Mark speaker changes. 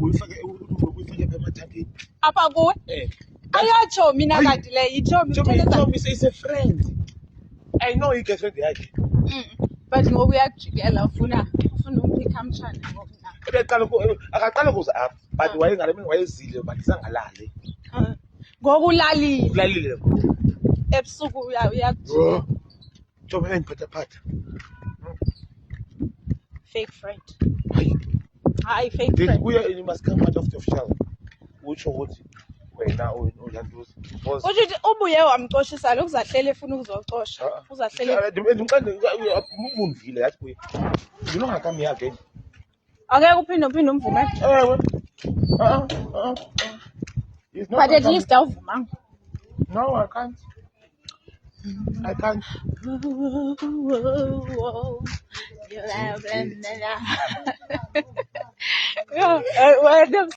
Speaker 1: uyifake emathangeni.
Speaker 2: Apha kuwe? Ayatsho mina kanti le yitshomi
Speaker 1: Is a friend. I know i-girlfriend yakhe.
Speaker 2: But ngoku uyakujikela ufuna umphika mtshana ngoku na.
Speaker 1: Akaqala kuza apha but wayengale mini wayezile but sangalali.
Speaker 2: Ngoku ulalile.
Speaker 1: Ulalile.
Speaker 2: Ebusuku uyakujikela.
Speaker 1: Job engiphatha.
Speaker 2: Fake friend. Hayi fake friend.
Speaker 1: You must come out of your shell. Utsho ukuthi wena uyantuza.
Speaker 2: Uthi ubuye wamcoshisa lo kuzahlele efuna ukuzocosha. Uzahlele.
Speaker 1: Undivile yathi kuye. You know ngakami again.
Speaker 2: Ake uphinde umvume.
Speaker 1: Ewe.
Speaker 2: But at least awuvumanga.
Speaker 1: No, I can't. I can't.
Speaker 2: Yeah,